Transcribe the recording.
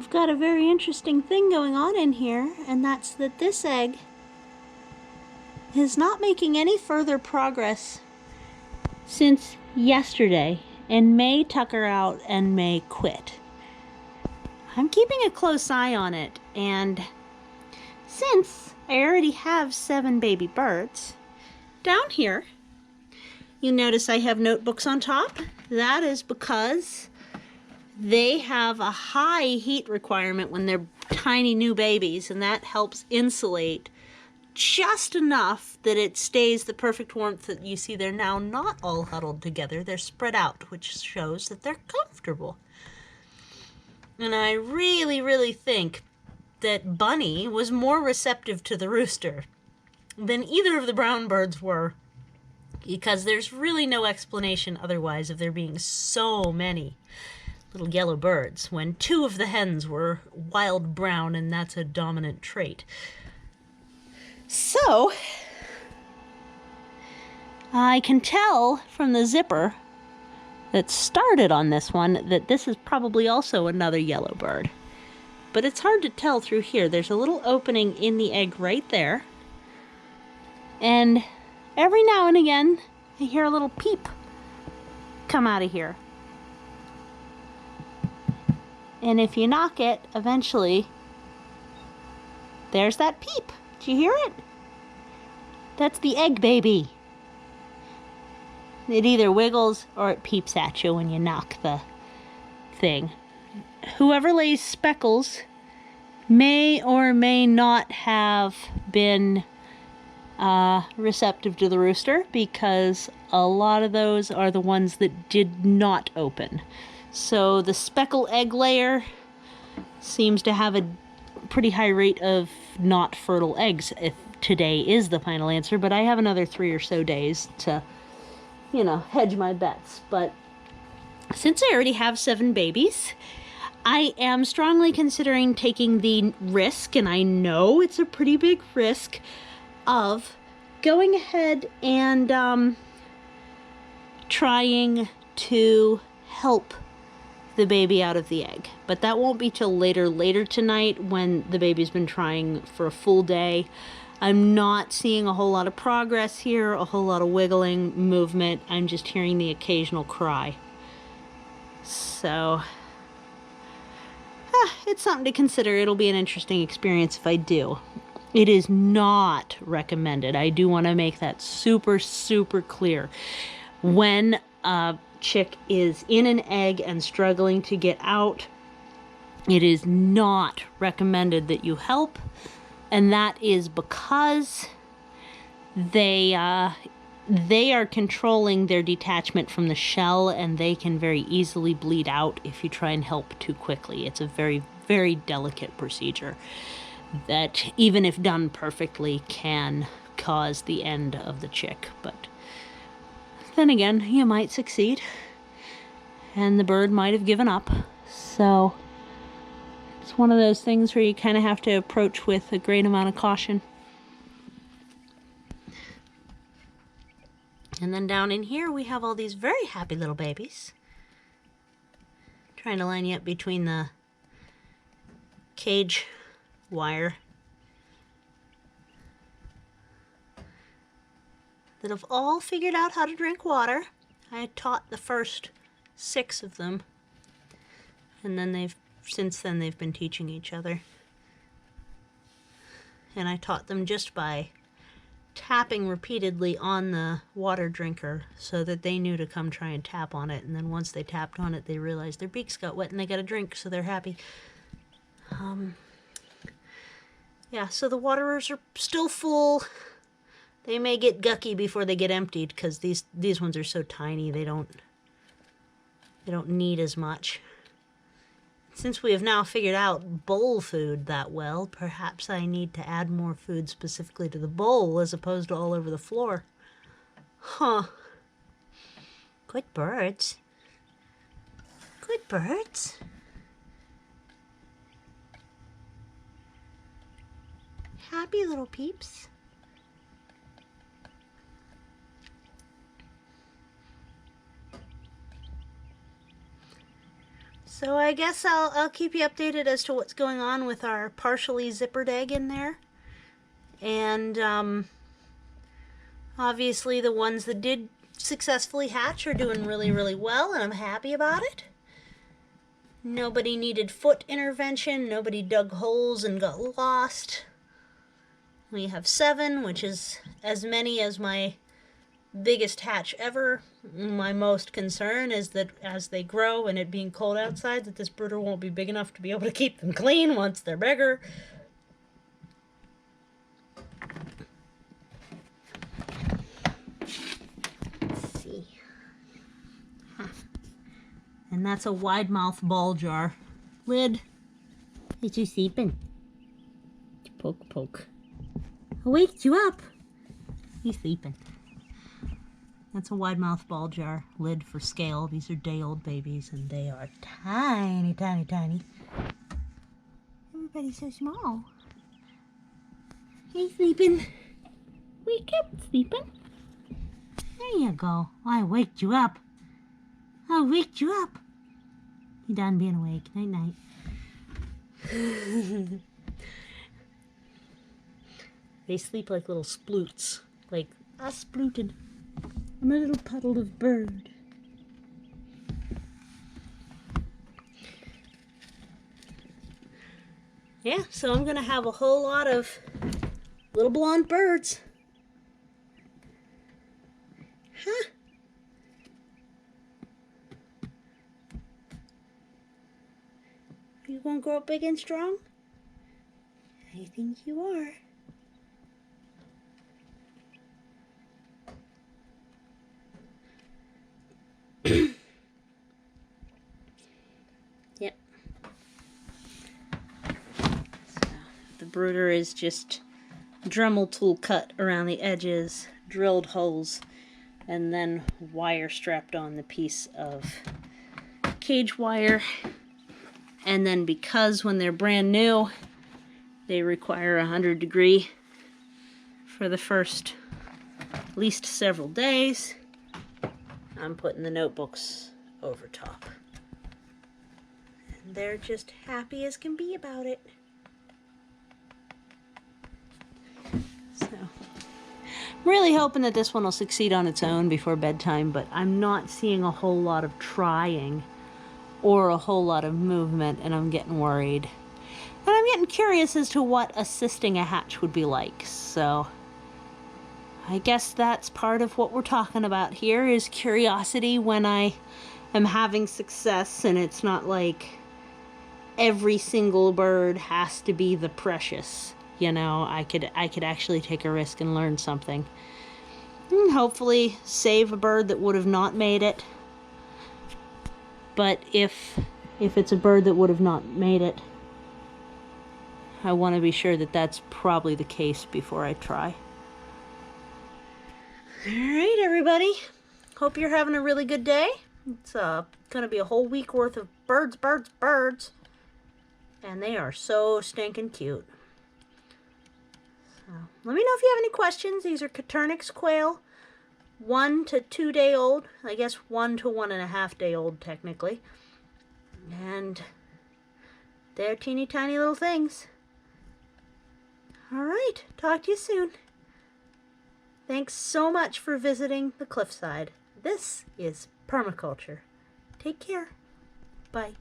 we've got a very interesting thing going on in here, and that's that this egg is not making any further progress since yesterday, and may tuck her out and may quit. I'm keeping a close eye on it, and since I already have 7 baby birds, down here you notice I have notebooks on top. That is because they have a high heat requirement when they're tiny new babies, and that helps insulate just enough that it stays the perfect warmth that you see. They're now not all huddled together. They're spread out, which shows that they're comfortable. And I really, really think that Bunny was more receptive to the rooster than either of the brown birds were, because there's really no explanation otherwise of there being so many little yellow birds when 2 of the hens were wild brown, and that's a dominant trait. So I can tell from the zipper that started on this one that this is probably also another yellow bird. But it's hard to tell through here. There's a little opening in the egg right there. And every now and again, I hear a little peep come out of here. And if you knock it, eventually, there's that peep. Do you hear it? That's the egg baby. It either wiggles or it peeps at you when you knock the thing. Whoever lays speckles may or may not have been receptive to the rooster, because a lot of those are the ones that did not open. So the speckle egg layer seems to have a pretty high rate of not fertile eggs, if today is the final answer, but I have another 3 or so days to, hedge my bets. But since I already have 7 babies, I am strongly considering taking the risk, and I know it's a pretty big risk, of going ahead and trying to help the baby out of the egg. But that won't be till later tonight, when the baby's been trying for a full day. I'm not seeing a whole lot of progress here, a whole lot of wiggling, movement. I'm just hearing the occasional cry. So, it's something to consider. It'll be an interesting experience if I do. It is not recommended. I do want to make that super, super clear. When a chick is in an egg and struggling to get out, it is not recommended that you help, and that is because they are controlling their detachment from the shell, and they can very easily bleed out if you try and help too quickly. It's a very, very delicate procedure that, even if done perfectly, can cause the end of the chick. But then again, you might succeed, and the bird might have given up. So it's one of those things where you kind of have to approach with a great amount of caution. And then down in here, we have all these very happy little babies. Trying to line you up between the cage wire that have all figured out how to drink water. I had taught the first 6 of them, and then since then they've been teaching each other. And I taught them just by tapping repeatedly on the water drinker so that they knew to come try and tap on it. And then once they tapped on it, they realized their beaks got wet and they got a drink, so they're happy. Yeah, so the waterers are still full. They may get gucky before they get emptied, because these ones are so tiny they don't need as much. Since we have now figured out bowl food that well, perhaps I need to add more food specifically to the bowl as opposed to all over the floor. Huh. Good birds. Good birds. Happy little peeps. So I guess I'll keep you updated as to what's going on with our partially zippered egg in there. And obviously the ones that did successfully hatch are doing really, really well, and I'm happy about it. Nobody needed foot intervention, nobody dug holes and got lost. We have 7, which is as many as my biggest hatch ever. My most concern is that as they grow and it being cold outside, that this brooder won't be big enough to be able to keep them clean once they're bigger. Let's see. And that's a wide mouth ball jar. Lid. Is you sleeping? Poke, poke. I waked you up. You sleeping. That's a wide mouth ball jar. Lid for scale. These are day-old babies, and they are tiny, tiny, tiny. Everybody's so small. Hey, sleeping. Wake up, sleeping. There you go. I waked you up. I waked you up. You done being awake. Night, night. They sleep like little sploots. Like, I splooted. I'm a little puddle of bird. Yeah, so I'm gonna have a whole lot of little blonde birds. Huh? You gonna grow up big and strong? I think you are. Yep. So the brooder is just Dremel tool cut around the edges, drilled holes, and then wire strapped on the piece of cage wire. And then because when they're brand new, they require 100-degree for the first at least several days, I'm putting the notebooks over top. And they're just happy as can be about it. So, I'm really hoping that this one will succeed on its own before bedtime, but I'm not seeing a whole lot of trying or a whole lot of movement, and I'm getting worried. And I'm getting curious as to what assisting a hatch would be like, so I guess that's part of what we're talking about here, is curiosity when I am having success, and it's not like every single bird has to be the precious. You know, I could actually take a risk and learn something. And hopefully save a bird that would have not made it. But if it's a bird that would have not made it, I want to be sure that that's probably the case before I try. Alright, everybody. Hope you're having a really good day. It's going to be a whole week worth of birds, birds, birds. And they are so stinking cute. So, let me know if you have any questions. These are Coturnix quail. 1 to 2 day old. I guess 1 to 1.5 day old, technically. And they're teeny tiny little things. Alright, talk to you soon. Thanks so much for visiting the cliffside. This is Permaculture. Take care. Bye.